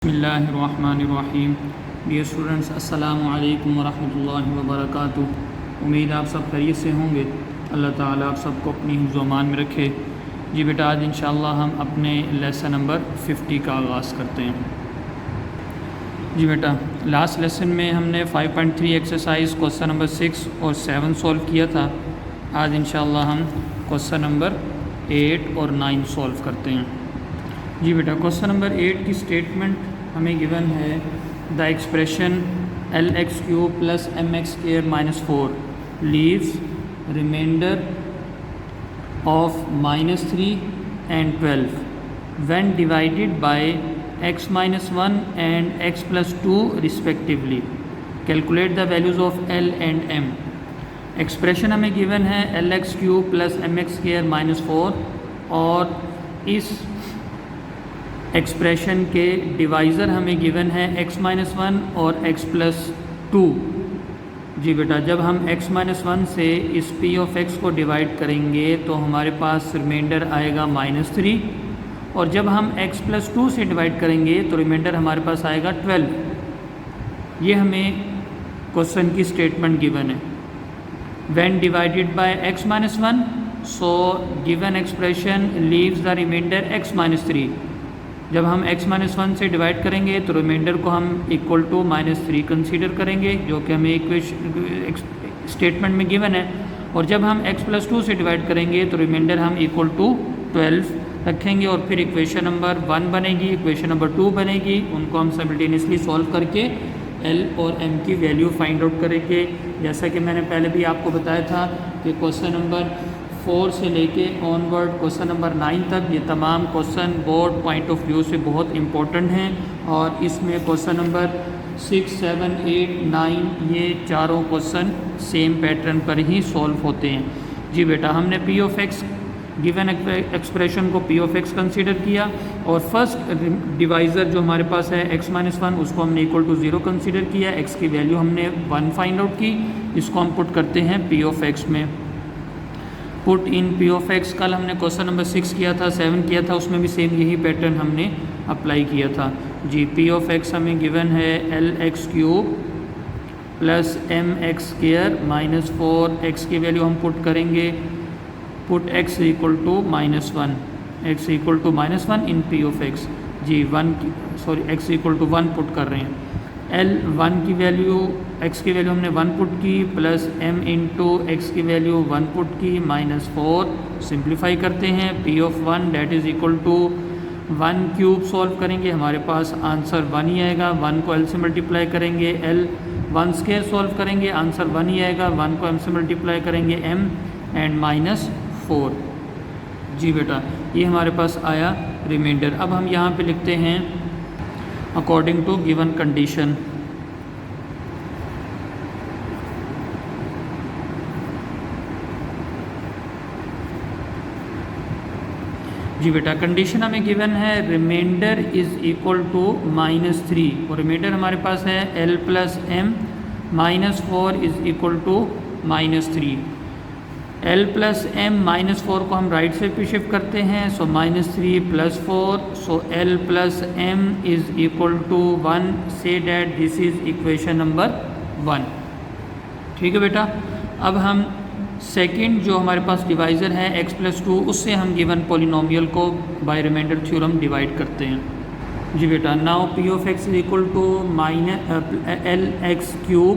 बिस्मिल्लाहिर्रहमानिर्रहीम। Dear students, अस्सलामु अलैकुम वरहमतुल्लाहि वबरकातुहू। उम्मीद आप सब खैरियत से होंगे। अल्लाह ताला आप सबको अपनी हिफ्ज़-ओ-अमान में रखे। जी बेटा, आज इंशाअल्लाह हम अपने लेसन नंबर 50 का आगाज़ करते हैं। जी बेटा, लास्ट लेसन में हमने 5.3 एक्सरसाइज क्वेश्चन नंबर 6 और 7 सॉल्व किया था। आज इंशाअल्लाह हम क्वेश्चन नंबर 8 और 9 सॉल्व करते हैं। जी बेटा, क्वेश्चन नंबर 8 की स्टेटमेंट हमें गिवन है the expression LX³ + MX² - 4 leaves reminder of -3 and 12 when divided by x-1 and x+2 respectively. Calculate the values of L and M. Expression हमें गिवन है LX³ + MX² - 4 और इस एक्सप्रेशन के divisor हमें given है x-1 और x+2। जी बेटा, जब हम x-1 से इस p ऑफ x को डिवाइड करेंगे तो हमारे पास रिमाइंडर आएगा -3 और जब हम x+2 से डिवाइड करेंगे तो रिमाइंडर हमारे पास आएगा 12। ये हमें क्वेश्चन की स्टेटमेंट गिवन है। When divided by x-1, so given expression leaves the reminder x-3। जब हम x-1 से डिवाइड करेंगे तो रिमाइंडर को हम इक्वल टू -3 कंसीडर करेंगे, जो कि हमें इक्वेशन स्टेटमेंट में गिवन है। और जब हम x+2 से डिवाइड करेंगे तो रिमाइंडर हम इक्वल टू 12 रखेंगे और फिर इक्वेशन नंबर 1 बनेगी, इक्वेशन नंबर 2 बनेगी। उनको हम साइमल्टेनियसली सॉल्व करके L और M की वैल्यू फाइंड आउट करेंगे। जैसा कि मैंने पहले भी आपको बताया था कि क्वेश्चन नंबर 4 से लेके ऑनवर्ड क्वेश्चन नंबर 9 तक ये तमाम question board point of view से बहुत इम्पोर्टेंट हैं और इसमें क्वेश्चन नंबर 6, 7, 8, 9 ये चारों क्वेश्चन सेम पैटर्न पर ही सॉल्व होते हैं। जी बेटा, हमने p of x given expression को p ऑफ x कंसीडर किया और फर्स्ट डिवाइज़र जो हमारे पास है x-1 उसको हमने इक्वल टू 0 कंसीडर किया। x की वैल्यू हमने 1 फाइंड आउट की। इसको हम पुट करते हैं p ऑफ x में। Put in p of x कल हमने क्वेश्चन नंबर 6 किया था, 7 किया था, उसमें भी सेम यही पैटर्न हमने अप्लाई किया था। जी, p ऑफ x हमें गिवन है LX³ + MX² - 4। x की वैल्यू हम पुट करेंगे, put x equal to -1, x equal to -1 in p of x। जी, x इक्वल टू 1 पुट कर रहे हैं। L1 की वैल्यू, x की वैल्यू हमने 1 पुट की, प्लस m इंटू x की वैल्यू 1 पुट की, -4। सिंप्लीफाई करते हैं, p of 1 that is equal to 1³ solve करेंगे, हमारे पास आंसर 1 ही आएगा। 1 को l से मल्टीप्लाई करेंगे, L1² सॉल्व करेंगे, आंसर 1 ही आएगा। 1 को m से मल्टीप्लाई करेंगे, m एंड -4। जी बेटा, ये हमारे पास आया रिमाइंडर। अब हम यहाँ पे लिखते हैं अकॉर्डिंग टू गिवन कंडीशन। जी बेटा, कंडीशन हमें गिवन है रिमाइंडर इज़ इक्वल टू -3 और रिमाइंडर हमारे पास है L + M -4 is equal to -3। L + M -4 को हम राइट साइड पे शिफ्ट करते हैं, so -3 + 4, so L + M is equal to 1। Say that this is equation number 1। ठीक है बेटा, अब हम सेकंड जो हमारे पास डिवाइज़र है x+2, उससे हम गिवन पॉलिनोमियल को बाय रिमाइंडर थ्योरम डिवाइड करते हैं। जी बेटा, now p of x is equal to LX³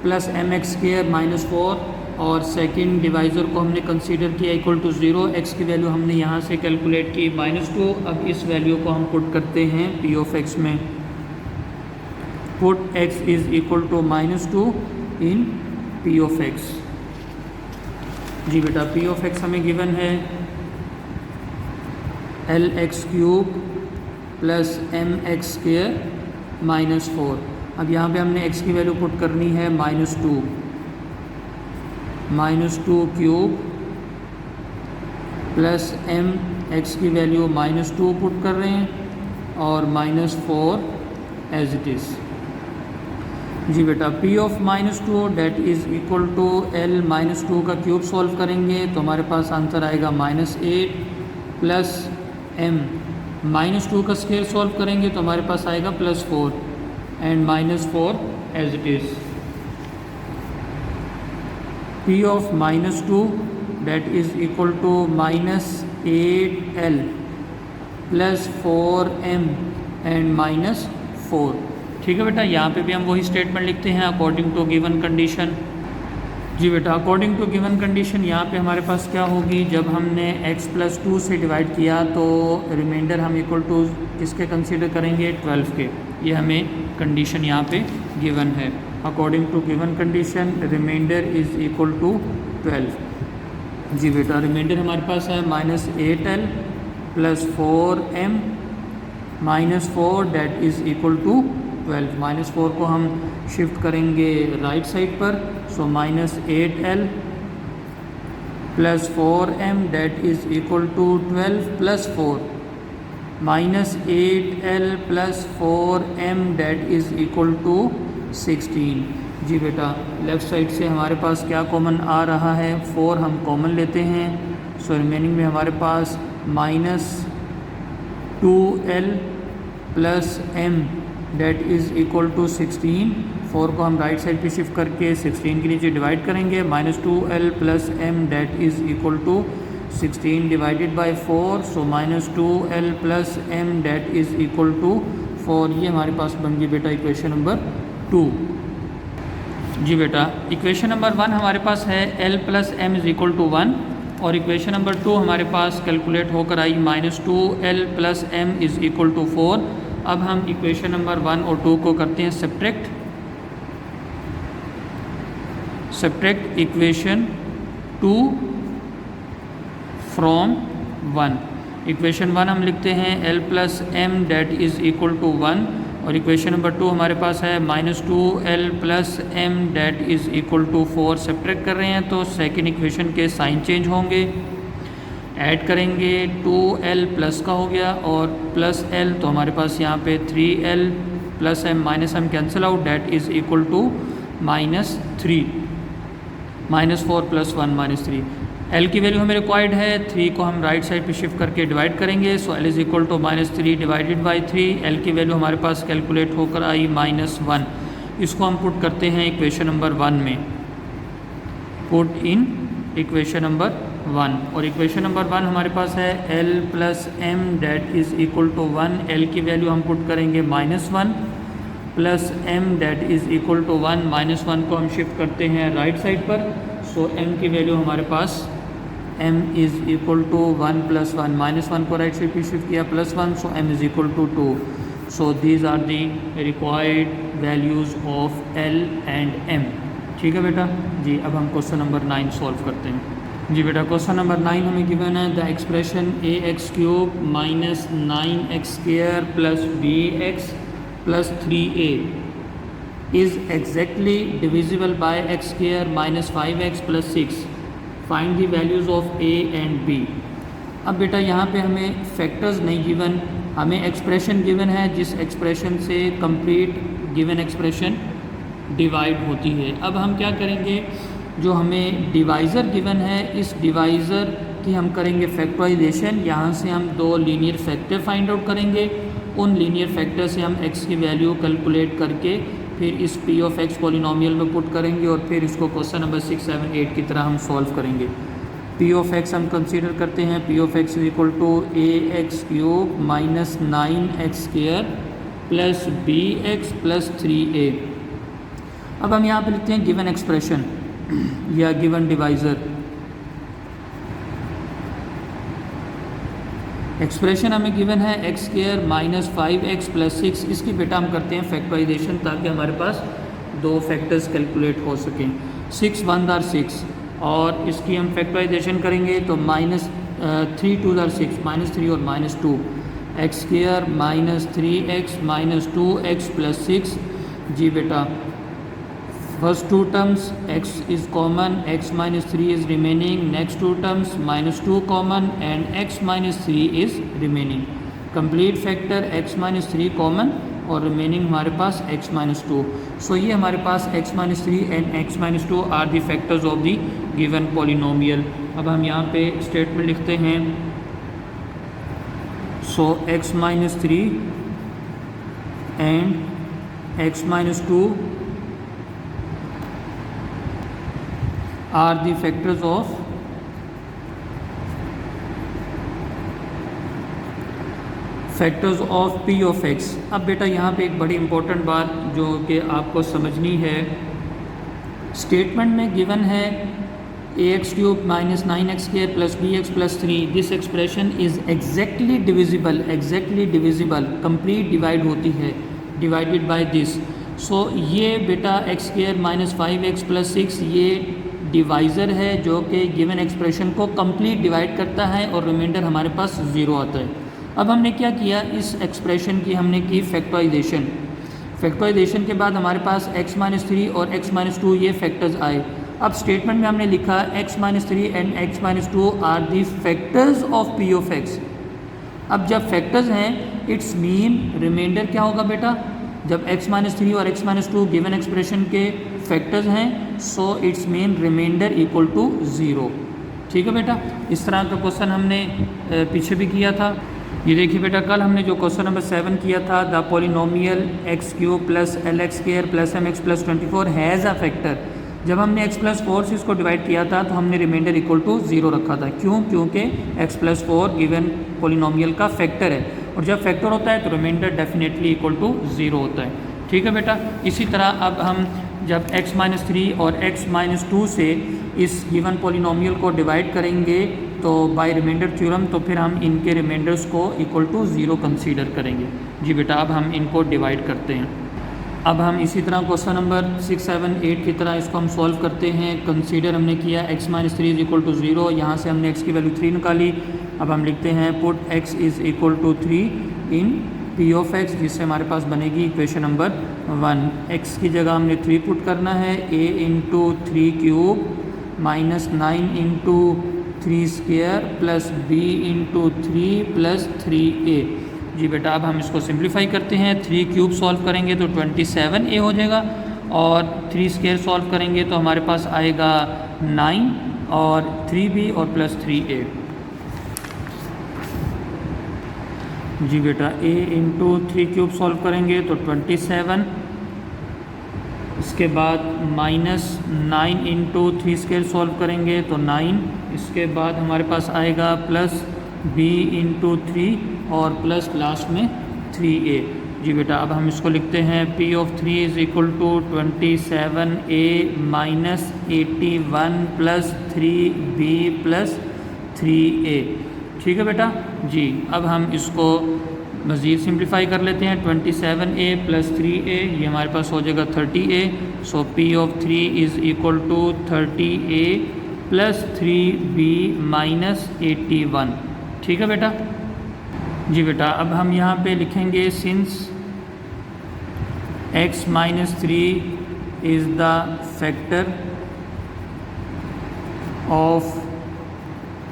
+ MX² - 4 और सेकंड डिवाइज़र को हमने कंसीडर किया इक्वल टू 0। x की वैल्यू हमने यहाँ से कैलकुलेट की -2। अब इस वैल्यू को हम पुट करते हैं p ऑफ x में। Put x is equal to -2 in p of x। जी बेटा, p ऑफ x हमें गिवन है LX³ + MX² - 4। अब यहाँ पे हमने x की वैल्यू पुट करनी है -2 -2³ प्लस m, x की वैल्यू -2 पुट कर रहे हैं और -4 एज इट इज़। जी बेटा, p of -2 that is equal to L -2 का क्यूब सॉल्व करेंगे तो हमारे पास आंसर आएगा -8 प्लस m -2 का स्क्वायर सॉल्व करेंगे तो हमारे पास आएगा +4 and -4 as it is. P of -2 that is equal to -8L + 4M and -4। ठीक है बेटा, यहाँ पे भी हम वही स्टेटमेंट लिखते हैं अकॉर्डिंग टू गिवन कंडीशन। जी बेटा, अकॉर्डिंग टू गिवन कंडीशन यहाँ पे हमारे पास क्या होगी, जब हमने x + 2 से डिवाइड किया तो रिमाइंडर हम इक्वल टू किसके कंसीडर करेंगे, 12 के। ये हमें कंडीशन यहाँ पे गिवन है। According to given condition remainder is equal to 12। जी बेटा, रिमाइंडर हमारे पास है -8L + 4M -4 date is equal to 12। -4 को हम शिफ्ट करेंगे राइट साइड पर, so -8L + 4M that is equal to 12 + 4 -8L + 4M that is equal to 16। जी बेटा, लेफ़्ट साइड से हमारे पास क्या कॉमन आ रहा है, 4 हम कॉमन लेते हैं, सो रिमेनिंग में हमारे पास -2L + M that is equal to 16। 4 को हम राइट साइड पे शिफ्ट करके 16 के नीचे डिवाइड करेंगे, -2L + M that is equal to 16 divided by 4, so -2L + M that is equal to 4। ये हमारे पास बन गई बेटा इक्वेशन नंबर 2। जी बेटा, इक्वेशन नंबर 1 हमारे पास है L + M = 1 और इक्वेशन नंबर 2 हमारे पास कैलकुलेट होकर आई -2L + M = 4। अब हम इक्वेशन नंबर 1 और 2 को करते हैं सब्ट्रैक्ट इक्वेशन 2 फ्रॉम 1। इक्वेशन 1 हम लिखते हैं L + M that is equal to 1 और इक्वेशन नंबर 2 हमारे पास है -2L + M that is equal to 4। Subtract कर रहे हैं तो सेकेंड इक्वेशन के साइन चेंज होंगे, ऐड करेंगे 2L प्लस का हो गया और +L, तो हमारे पास यहाँ पे 3L + M -M cancel out that is equal to -3। -4 + 1 -3। L की वैल्यू हमें रिक्वायर्ड है, 3 को हम राइट साइड पे शिफ्ट करके डिवाइड करेंगे, so L is equal to -3 divided by 3। L की वैल्यू हमारे पास कैलकुलेट होकर आई -1। इसको हम पुट करते हैं इक्वेशन नंबर 1 में, पुट इन इक्वेशन नंबर 1 और इक्वेशन नंबर 1 हमारे पास है L + M that is equal to 1। L की वैल्यू हम पुट करेंगे -1 + M that is equal to 1। -1 को हम शिफ्ट करते हैं राइट साइड पर, सो M की वैल्यू हमारे पास M इज़ इक्वल टू 1 + 1। -1 को राइट साइड पे शिफ्ट किया +1, so M is equal to 2। So these are the required values of L and M। ठीक है बेटा जी। अब हम क्वेश्चन नंबर 9 सॉल्व करते हैं। जी बेटा, क्वेश्चन नंबर 9 हमें गिवन है the expression ax³ - 9x² + bx + 3a is exactly divisible by x² - 5x + 6। Find the values of a and b। अब बेटा यहाँ पे हमें फैक्टर्स नहीं गिवन, हमें एक्सप्रेशन गिवन है, जिस एक्सप्रेशन से कंप्लीट गिवन एक्सप्रेशन डिवाइड होती है। अब हम क्या करेंगे, जो हमें डिवाइज़र गिवन है, इस डिवाइज़र की हम करेंगे फैक्टराइजेशन। यहाँ से हम 2 लीनियर फैक्टर फाइंड आउट करेंगे, उन लीनियर फैक्टर से हम x की वैल्यू कैलकुलेट करके फिर इस p ऑफ x पॉलिनोमियल में पुट करेंगे और फिर इसको क्वेश्चन नंबर 6, 7, 8 की तरह हम सॉल्व करेंगे। p ऑफ x हम कंसीडर करते हैं, p of x is equal to ax³ - 9x² + bx + 3a। अब हम यहाँ पे लिखते हैं गिवन एक्सप्रेशन या गिवन डिवाइज़र। एक्सप्रेशन हमें गिवन है x² - 5x + 6। इसकी बेटा हम करते हैं फैक्टराइजेशन ताकि हमारे पास 2 फैक्टर्स कैलकुलेट हो सकें। 6 1 are 6 और इसकी हम फैक्टराइजेशन करेंगे तो -3 2 are 6, -3 और -2। x² - 3x - 2x + 6। जी बेटा, first 2 terms x is common, x - 3 is remaining, next 2 terms -2 common and x - 3 is remaining। Complete factor x - 3 common और रिमेनिंग हमारे पास x - 2। सो ये हमारे पास x - 3 and x - 2 are the factors of the given polynomial. अब हम यहाँ पे स्टेटमेंट लिखते हैं, So x minus 3 and x minus 2 are the factors of p of x। अब बेटा यहाँ पे एक बड़ी इंपॉर्टेंट बात जो कि आपको समझनी है, स्टेटमेंट में गिवन है ax cube minus 9x square plus bx plus 3, this expression is exactly divisible, complete divide होती है, डिवाइडेड बाय दिस। सो ये बेटा x square minus 5x plus 6 ये डिवाइज़र है जो कि गिवन एक्सप्रेशन को कंप्लीट डिवाइड करता है और रिमाइंडर हमारे पास 0 आता है। अब हमने क्या किया, इस एक्सप्रेशन की हमने की फैक्टराइजेशन के बाद हमारे पास x माइनस 3 और x माइनस 2 ये फैक्टर्स आए। अब स्टेटमेंट में हमने लिखा x minus 3 and x minus 2 are the factors of p of x। अब जब फैक्टर्स हैं इट्स मीन रिमाइंडर क्या होगा बेटा, जब x माइनस 3 और x माइनस 2 गिवन एक्सप्रेशन के फैक्टर्स हैं so it's mean remainder equal to 0। ठीक है बेटा, इस तरह का क्वेश्चन हमने पीछे भी किया था। ये देखिए बेटा, कल हमने जो क्वेश्चन नंबर 7 किया था, the polynomial x cube plus L x square plus M x plus 24 has a factor. जब हमने x प्लस 4 से इसको डिवाइड किया था तो हमने रिमाइंडर इक्वल टू 0 रखा था। क्यों? क्योंकि x प्लस 4 गिवन पॉलिनोमियल का फैक्टर है और जब फैक्टर होता है तो रिमाइंडर डेफिनेटली इक्वल टू 0 होता है। ठीक है बेटा, इसी तरह अब हम जब x माइनस 3 और x माइनस 2 से इस गिवन पॉलिनोमियल को डिवाइड करेंगे तो बाय रिमाइंडर थ्योरम, तो फिर हम इनके रिमाइंडर्स को इक्वल टू 0 कंसीडर करेंगे। जी बेटा, अब हम इनको डिवाइड करते हैं। अब हम इसी तरह क्वेश्चन नंबर 6, 7, 8 की तरह इसको हम सॉल्व करते हैं। कंसीडर हमने किया x minus 3 is equal to 0, यहाँ से हमने x की वैल्यू 3 निकाली। अब हम लिखते हैं put x is equal to 3 in p of x, जिससे हमारे पास बनेगी इक्वेशन नंबर 1। x की जगह हमने 3 पुट करना है, a into 3 cube minus 9 into 3 square plus b into 3 plus 3a। जी बेटा, अब हम इसको सिंप्लीफाई करते हैं। 3 क्यूब सॉल्व करेंगे तो 27a हो जाएगा और 3 स्क्वायर सॉल्व करेंगे तो हमारे पास आएगा 9 और 3b और प्लस 3a। जी बेटा, a इंटू 3 क्यूब सॉल्व करेंगे तो 27, इसके बाद माइनस 9 इंटू 3 स्क्वायर सॉल्व करेंगे तो 9, इसके बाद हमारे पास आएगा प्लस b इंटू 3 और प्लस लास्ट में 3a। जी बेटा, अब हम इसको लिखते हैं p of 3 is equal to 27a minus 81 plus 3b plus 3a। ठीक है बेटा जी, अब हम इसको मज़ीद सिंप्लीफाई कर लेते हैं। 27a प्लस 3a ये हमारे पास हो जाएगा 30a। So p of 3 is equal to 30a plus 3b minus 81। ठीक है बेटा जी बेटा, अब हम यहाँ पे लिखेंगे since x minus 3 is the factor of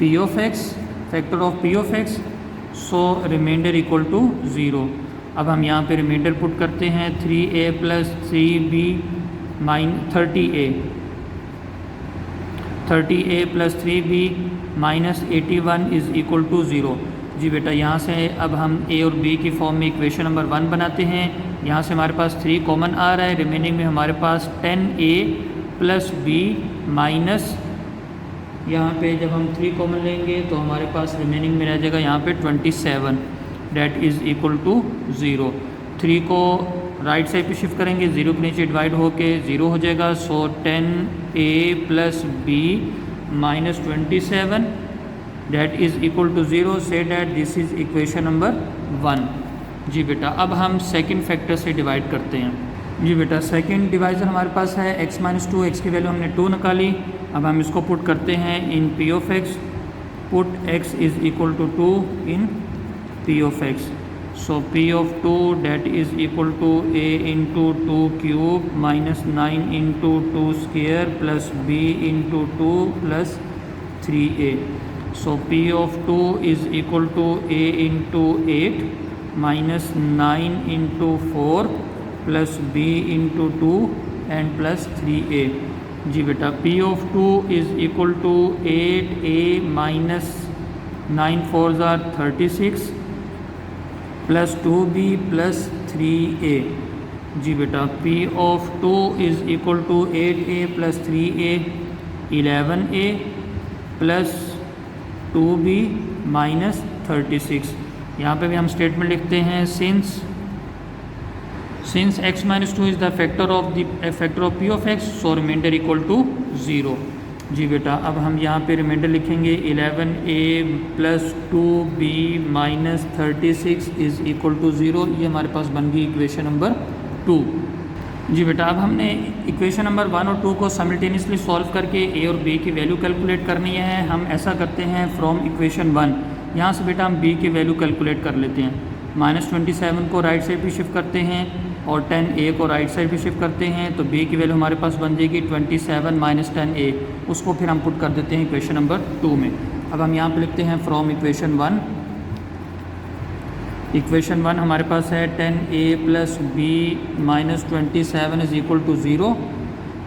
p of x, factor of p of x, so remainder equal to 0। अब हम यहाँ पे रिमाइंडर पुट करते हैं 3a plus 3b minus 30a plus 3b minus 81 is equal to 0। जी बेटा, यहाँ से अब हम a और b की फॉर्म में इक्वेशन नंबर 1 बनाते हैं। यहाँ से हमारे पास 3 कॉमन आ रहा है, रिमेनिंग में हमारे पास 10a प्लस b माइनस, यहाँ पे जब हम 3 कॉमन लेंगे तो हमारे पास रिमेनिंग में रह जाएगा यहाँ पे 27, डैट इज़ इक्वल टू 0। 3 को राइट साइड पे शिफ्ट करेंगे, 0 के नीचे डिवाइड होके 0 हो जाएगा। So 10a plus b minus 27 that is equal to 0। से that this is equation number 1। जी बेटा, अब हम सेकंड फैक्टर से डिवाइड करते हैं। जी बेटा, सेकंड डिवाइज़र हमारे पास है x माइनस 2, x की वैल्यू हमने 2 निकाली। अब हम इसको पुट करते हैं in p of x, put x is equal to 2 in p of x। So p of 2 that is equal to a into 2 cube minus 9 into 2 square plus b into 2 plus 3a। So p of 2 is equal to a into 8 minus 9 into 4 plus b into 2 and plus 3a। जी बेटा, p of 2 is equal to 8a minus 9 4s are 36 plus 2b plus 3a। जी बेटा p of 2 is equal to 8a plus 3a 11a plus 2b minus 36। यहाँ पे भी हम statement लिखते हैं since x minus 2 is the factor of p of x, so remainder equal to 0। जी बेटा अब हम यहाँ पे रिमाइंडर लिखेंगे 11a plus 2b minus 36 is equal to 0। ये हमारे पास बन गई इक्वेशन नंबर 2। जी बेटा अब हमने इक्वेशन नंबर 1 और 2 को साइमल्टेनियसली सॉल्व करके a और b की वैल्यू कैलकुलेट करनी है। हम ऐसा करते हैं फ्रॉम इक्वेशन 1 यहाँ से बेटा हम b की वैल्यू कैलकुलेट कर लेते हैं। -27 को राइट साइड पे शिफ्ट करते हैं और 10a को राइट साइड पे शिफ्ट करते हैं, तो b की वैल्यू हमारे पास बन जाएगी 27 माइनस 10a। उसको फिर हम पुट कर देते हैं इक्वेशन नंबर 2 में। अब हम यहाँ पे लिखते हैं फ्रॉम इक्वेशन 1। इक्वेशन 1 हमारे पास है 10a plus b minus 27 is equal to 0।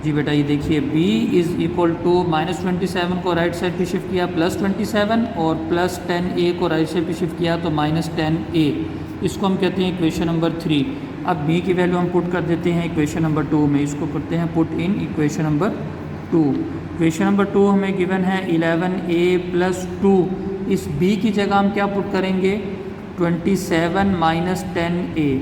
जी बेटा ये देखिए b इज़ इक्वल टू -27 को राइट साइड पे शिफ्ट किया प्लस 27 और प्लस 10a को राइट साइड पे शिफ्ट किया तो माइनस 10a। इसको हम कहते हैं इक्वेशन नंबर 3। अब b की वैल्यू हम पुट कर देते हैं इक्वेशन नंबर 2 में। इसको करते हैं put in equation number 2। Equation number 2 हमें गिवन है 11a प्लस 2। इस b की जगह हम क्या पुट करेंगे 27 माइनस 10a।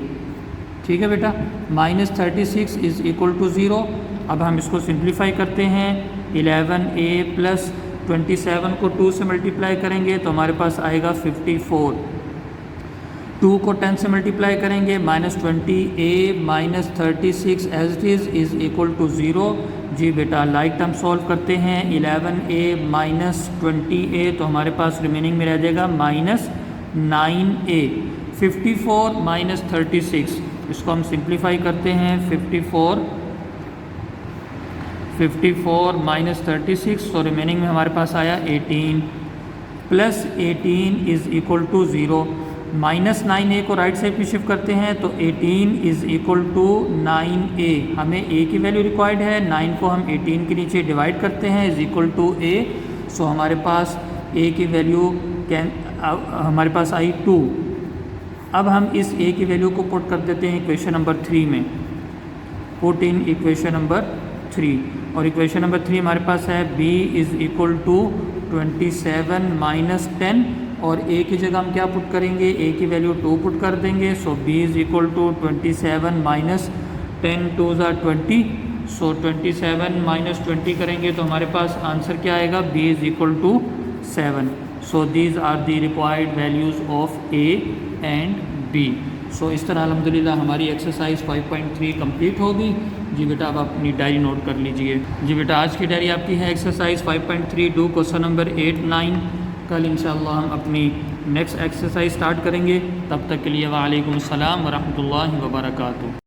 ठीक है बेटा, माइनस 36 इज़ इक्वल टू 0। अब हम इसको सिंप्लीफाई करते हैं। 11a प्लस 27 को 2 से मल्टीप्लाई करेंगे तो हमारे पास आएगा 54। 2 को 10 से मल्टीप्लाई करेंगे -20a minus 36 as it is equal to 0। जी बेटा लाइक टर्म सॉल्व करते हैं। 11a माइनस 20a तो हमारे पास रिमेनिंग में रह जाएगा -9a। 54 माइनस 36 इसको हम सिंप्लीफाई करते हैं। 54 माइनस 36 तो रिमेनिंग में हमारे पास आया 18 plus 18 is equal to 0। -9a को राइट साइड पे शिफ्ट करते हैं तो 18 इज़ इक्वल टू 9a। हमें a की वैल्यू रिक्वायर्ड है, 9 को हम 18 के नीचे डिवाइड करते हैं इज़ इक्वल टू a। सो हमारे पास a की वैल्यू हमारे पास आई 2। अब हम इस a की वैल्यू को पुट कर देते हैं इक्वेशन नंबर 3 में। पुट इन इक्वेशन नंबर 3 और इक्वेशन नंबर 3 हमारे पास है b is equal to 27 minus 10 और a की जगह हम क्या पुट करेंगे a की वैल्यू 2 पुट कर देंगे। So b is equal to 27 minus 10 2 ज़ा 20। सो 27 माइनस 20 करेंगे तो हमारे पास आंसर क्या आएगा b is equal to 7। So these are the required values of a and b। So इस तरह अल्हम्दुलिल्लाह हमारी एक्सरसाइज 5.3 कंप्लीट होगी। जी बेटा अब अपनी डायरी नोट कर लीजिए। जी बेटा आज की डायरी आपकी है एक्सरसाइज 5.3 डू क्वेश्चन नंबर 8, 9। कल इंशाअल्लाह हम अपनी नेक्स्ट एक्सरसाइज स्टार्ट करेंगे। तब तक के लिए वालेकुम अस्सलाम व रहमतुल्लाहि व बरकातुहू।